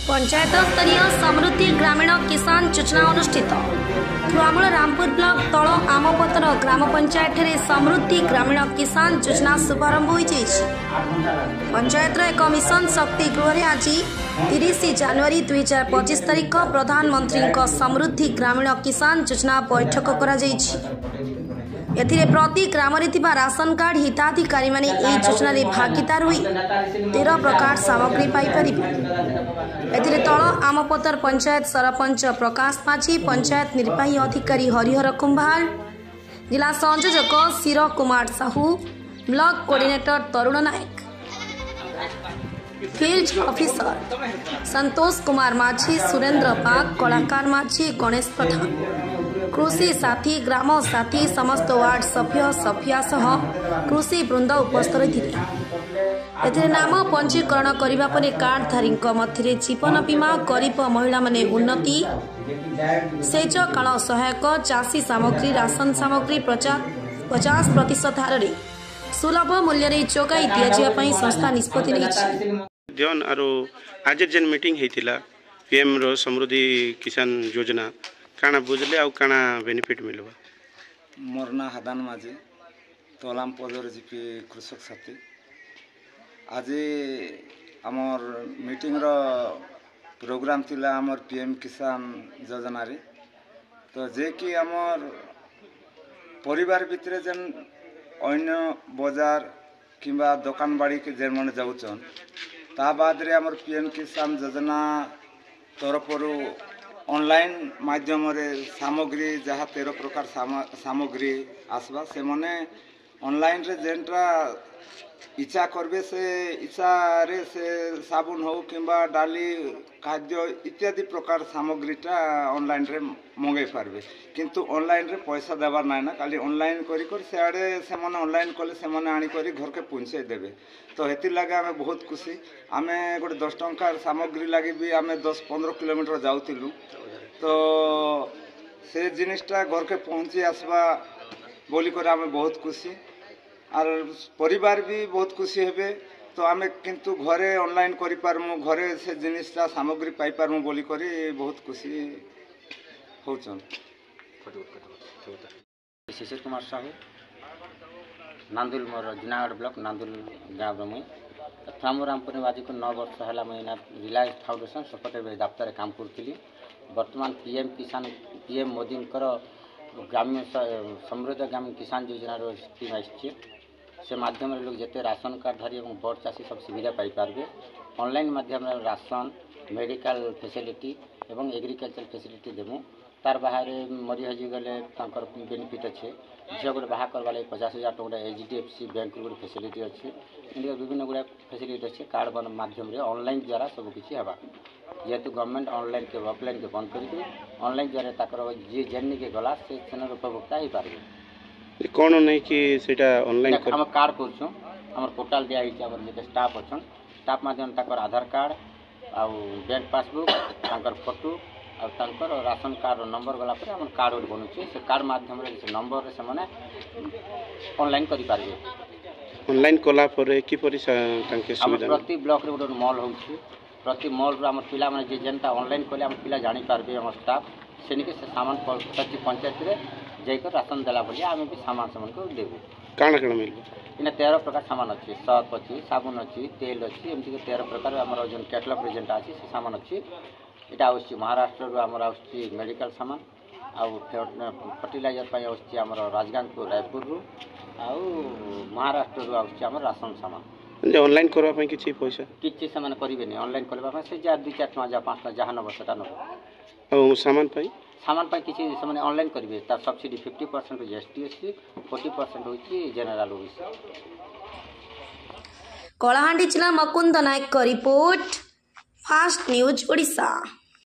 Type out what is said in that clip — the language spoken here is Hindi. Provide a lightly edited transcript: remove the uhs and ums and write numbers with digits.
पंचायत स्तरीय समृद्धि ग्रामीण किसान योजना अनुष्ठित थुआमूल रामपुर ब्लॉक तल आमपतर ग्राम पंचायत समृद्धि ग्रामीण किसान योजना शुभारंभ हो पंचायत एक मिशन शक्ति गृह आज 30 जनवरी 2025 तारिख प्रधानमंत्री समृद्धि ग्रामीण किसान योजना बैठक करा एथिरे प्रति ग्राम राशन कार्ड हिताधिकारी माने योजना भागीदार हुई 13 प्रकार सामग्री पाइपर। एथिरे तल आमपतर पंचायत सरपंच प्रकाश पाची, पंचायत निर्वाही अधिकारी हरिहर कुंभार, जिला संयोजक शिर Kumar Sahu, block coordinator Tarun Nayak, field officer Santosh Kumar माझी, सुरेंद्र पाग, कलाकार माझी, गणेश प्रधान, कृषि साथी, ग्राम साथी, समस्त वार्ड सभ्य सभ्या सह कृषि वृंद उपस्थित थिले। नाम पंजीकरण करने पर कार्डधारी मध्य जीवन बीमा, गरीब महिला माने उन्नति, सेच काल सहायक, चाषी सामग्री, राशन सामग्री 50% हारे सुलभ मूल्य जोगाई दि संस्था निष्पत्ति जन आरो आज जेन मीटिंग हेतिला पीएम रो समृद्धि किसान योजना काना बुझले आ काना बेनिफिट मिलबा। मोर ना हदान माझे तोलाम पदर जीपी कृषक साथी आज आमर मीटिंग रो प्रोग्राम थिला आमर पीएम किसान योजना रे तो जे कि आमर परिवार भितरे जेन अन्य बाजार किंबा दुकान बाड़ी के जेन मन जाउचन ता बाद रे आमर पीएम किसान योजना तरफरु ऑनलाइन माध्यम रे सामग्री जहाँ 13 प्रकार सामग्री आसवा से मने ऑनलाइन रे जेनटा इच्छा करबे से इच्छा रे से साबुन हो किंबा डाली खाद्य इत्यादि प्रकार सामग्रीटा ऑनलाइन रे मंगाई पारबे किंतु ऑनलाइन रे पैसा देवार ना खाली ऑनलाइन करी कर से आड़े से मने ऑनलाइन कले से मने आनी करी घर के पहुंचे देबे तो हेति लागे आमे बहुत खुशी आमे गोटे 10 टंका सामग्री लागी भी आमे 10-15 किलोमीटर जाउतिलु तो से जिनिसटा घर के पहुंची आसबा बोली कर आमे बहुत खुशी और परिवार भी बहुत खुशी हेबे तो आमे किंतु घरे ऑनलाइन करि पारमु घरे से जिनिसटा सामग्री पाई पारमु बोली करी बहुत खुशी होचन। शिशिर कुमार साहू नांदुल मोर जुनागढ़ ब्लॉक नांदुल गाँव रे मुई थामू रामपुर आज को 9 वर्ष है मुझे रिलायंस फाउंडेशन सपटे दफ्तर काम करी वर्तमान पीएम मोदी ग्राम्य समृद्ध ग्रामीण किसान योजना स्कीम आई से माध्यम लोग जिते राशन कार्डधारी और बड़ चाषी सब सुविधा पाइपारे ऑनलाइन माध्यम राशन मेडिकल फैसिलिटी एवं एग्रीकल्चर फैसिलिटी देमु तार बाहर मरी हजी गले बेनिफिट अच्छे झील गोटे बाहा करवा 50,000 टका HDFC बैंक गोटे फैसिलिटी अच्छे इंडिया विभिन्न गुड़ा फैसिलिटी अच्छे कार्ड माध्यम ऑनलाइन द्वारा सबकि हवा जेहेतु गवर्नमेंट ऑनलाइन के ऑफलाइन के बंद करके ऑनलाइन द्वारा ताकर जी जेन के गला से उपभोक्ता हो पारे कौन नहीं कि सेटा ऑनलाइन हम कार्ड करछो हमर पोर्टल दिया हिच हमर जे स्टाफ अछन स्टाफ माध्यम ताकर आधार कार्ड आ बैंक पासबुक ताकर फोटो और ताकर राशन कार्ड नंबर गला पर हमर कार्ड बनुचे से कार्ड माध्यम रे से नंबर रे से माने ऑनलाइन करि पारबे ऑनलाइन कला पर की परिसा तांके सुविधा प्रति ब्लॉक रे गोटे मॉल होउची प्रति मॉल रो हमर पिला माने जे जनता ऑनलाइन कोले हमर पिला जानि पारबे हमर स्टाफ सेनिके से सामान प्रति पंचायत रे जाकर राशन देला बोलिए आम भी सामान को देबू काण काण मिलबो इन 13 प्रकार सामान अच्छी सर्फ अच्छी साबुन अच्छी तेल अच्छी एमती 13 प्रकार आम जो कैटलॉग प्रेजेंट अच्छी से सामान अच्छी यहाँ आस महाराष्ट्र आमर आस मेडिकल सामान आउ फर्टिलाइजर आम राजगांगपुर रायपुर आउ महाराष्ट्र आम राशन सामान ऑनलाइन करबा किछि पैसा किछि सामान करेंगे ऑनलाइन करबा से जा 2-4 टका जा 5 टका जहाँ नब से नब और सामान पाई किसी से ऑनलाइन करेंगे तार सब्सिडी 50% GST अच्छी 40% होची जनरल ओबीसी। कलाहांडी जिला Mukund Nayak report fast news Odisha.